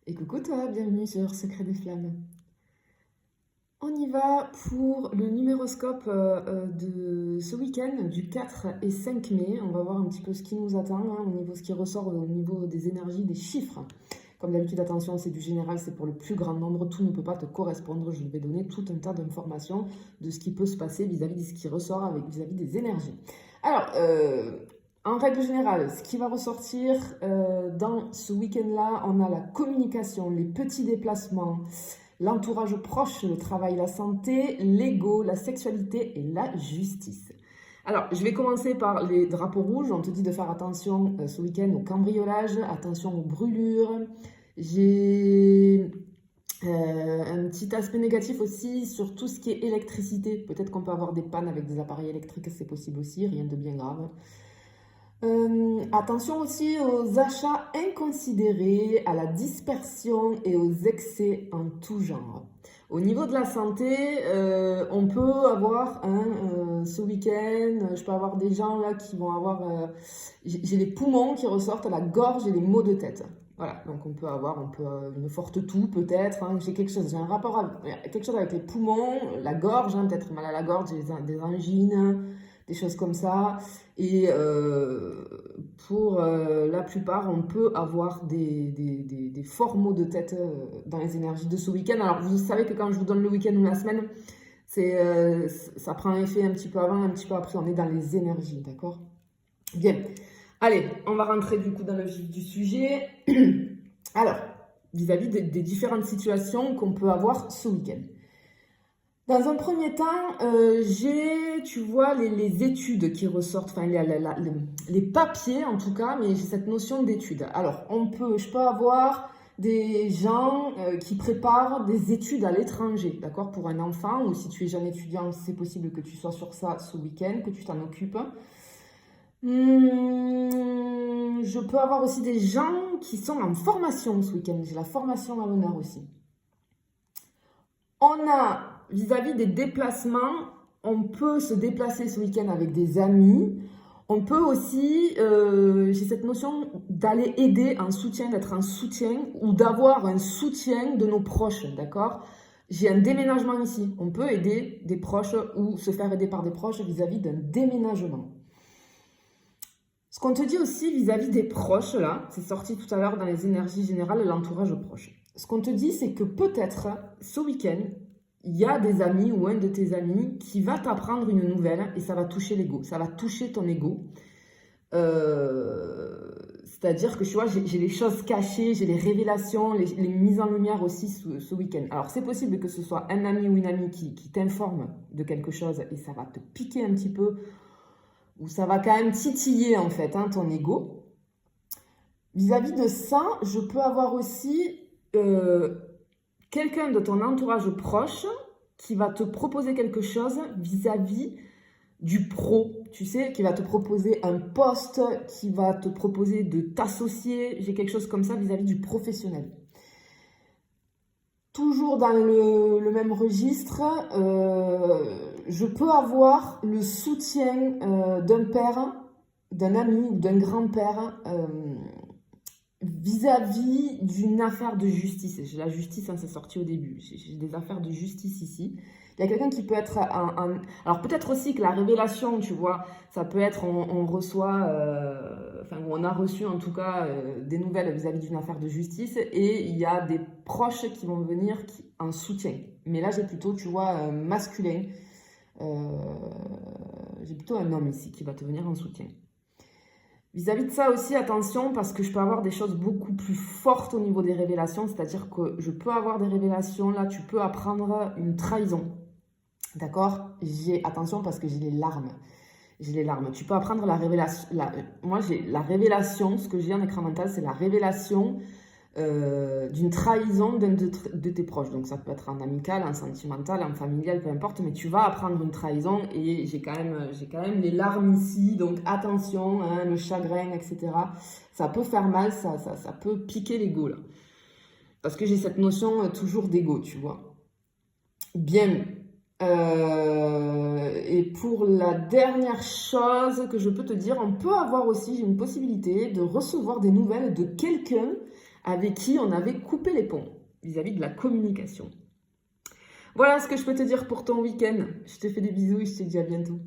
Et coucou toi, bienvenue sur Secret des Flammes. On y va pour le numéroscope de ce week-end du 4 et 5 mai. On va voir un petit peu ce qui nous attend, au niveau ce qui ressort au niveau des énergies, des chiffres. Comme d'habitude, attention, c'est du général, c'est pour le plus grand nombre, tout ne peut pas te correspondre. Je vais donner tout un tas d'informations de ce qui peut se passer vis-à-vis de ce qui ressort vis-à-vis des énergies. Alors, en règle générale, ce qui va ressortir dans ce week-end-là, on a la communication, les petits déplacements, l'entourage proche, le travail, la santé, l'ego, la sexualité et la justice. Alors, je vais commencer par les drapeaux rouges. On te dit de faire attention ce week-end au cambriolage, attention aux brûlures. J'ai un petit aspect négatif aussi sur tout ce qui est électricité. Peut-être qu'on peut avoir des pannes avec des appareils électriques, c'est possible aussi, rien de bien grave. Attention aussi aux achats inconsidérés, à la dispersion et aux excès en tout genre. Au niveau de la santé, on peut avoir ce week-end, je peux avoir des gens là qui vont avoir, j'ai les poumons qui ressortent, la gorge et les maux de tête. Voilà, donc on peut avoir une forte toux peut-être, j'ai un rapport avec quelque chose avec les poumons, la gorge, peut-être mal à la gorge, des angines, des choses comme ça. Et pour la plupart, on peut avoir des forts maux de tête dans les énergies de ce week-end. Alors, vous savez que quand je vous donne le week-end ou la semaine, ça prend un effet un petit peu avant, un petit peu après. On est dans les énergies, d'accord? Bien. Allez, on va rentrer du coup dans le vif du sujet. Alors, vis-à-vis des différentes situations qu'on peut avoir ce week-end. Dans un premier temps, j'ai, tu vois, les études qui ressortent, enfin les papiers en tout cas, mais j'ai cette notion d'études. Alors, je peux avoir des gens qui préparent des études à l'étranger, d'accord, pour un enfant, ou si tu es jeune étudiant, c'est possible que tu sois sur ça ce week-end, que tu t'en occupes. Je peux avoir aussi des gens qui sont en formation ce week-end. J'ai la formation à l'honneur aussi. On a, vis-à-vis des déplacements, on peut se déplacer ce week-end avec des amis. On peut aussi, j'ai cette notion d'aller aider en soutien, d'être en soutien ou d'avoir un soutien de nos proches, d'accord? J'ai un déménagement ici. On peut aider des proches ou se faire aider par des proches vis-à-vis d'un déménagement. Ce qu'on te dit aussi vis-à-vis des proches, là, c'est sorti tout à l'heure dans les énergies générales, l'entourage proche. Ce qu'on te dit, c'est que peut-être ce week-end, il y a des amis ou un de tes amis qui va t'apprendre une nouvelle et ça va toucher l'ego, ça va toucher ton ego. C'est-à-dire que tu vois, j'ai les choses cachées, j'ai les révélations, les mises en lumière aussi ce week-end. Alors c'est possible que ce soit un ami ou une amie qui t'informe de quelque chose et ça va te piquer un petit peu ou ça va quand même titiller en fait ton ego. Vis-à-vis de ça, je peux avoir aussi quelqu'un de ton entourage proche qui va te proposer quelque chose vis-à-vis du pro, tu sais, qui va te proposer un poste, qui va te proposer de t'associer, j'ai quelque chose comme ça vis-à-vis du professionnel. Toujours dans le même registre, je peux avoir le soutien d'un père, d'un ami ou d'un grand-père vis-à-vis d'une affaire de justice. J'ai la justice, c'est sorti au début. J'ai des affaires de justice ici. Il y a quelqu'un qui peut être alors peut-être aussi que la révélation, tu vois, ça peut être on reçoit, ou on a reçu en tout cas des nouvelles vis-à-vis d'une affaire de justice et il y a des proches qui vont venir en soutien. Mais là, j'ai plutôt, tu vois, masculin. J'ai plutôt un homme ici qui va te venir en soutien. Vis-à-vis de ça aussi, attention, parce que je peux avoir des choses beaucoup plus fortes au niveau des révélations, c'est-à-dire que je peux avoir des révélations, là, tu peux apprendre une trahison, d'accord? Attention, parce que j'ai les larmes. J'ai les larmes. Tu peux apprendre la révélation. Moi, j'ai la révélation, ce que j'ai en écran mental, c'est la révélation d'une trahison d'un de tes proches. Donc ça peut être en amical, en sentimental, en familial, peu importe, mais tu vas apprendre une trahison et j'ai quand même les larmes ici, donc attention, le chagrin, etc. Ça peut faire mal, ça peut piquer l'ego là. Parce que j'ai cette notion toujours d'ego, tu vois. Bien. Et pour la dernière chose que je peux te dire, on peut avoir aussi une possibilité de recevoir des nouvelles de quelqu'un avec qui on avait coupé les ponts vis-à-vis de la communication. Voilà ce que je peux te dire pour ton week-end. Je te fais des bisous et je te dis à bientôt.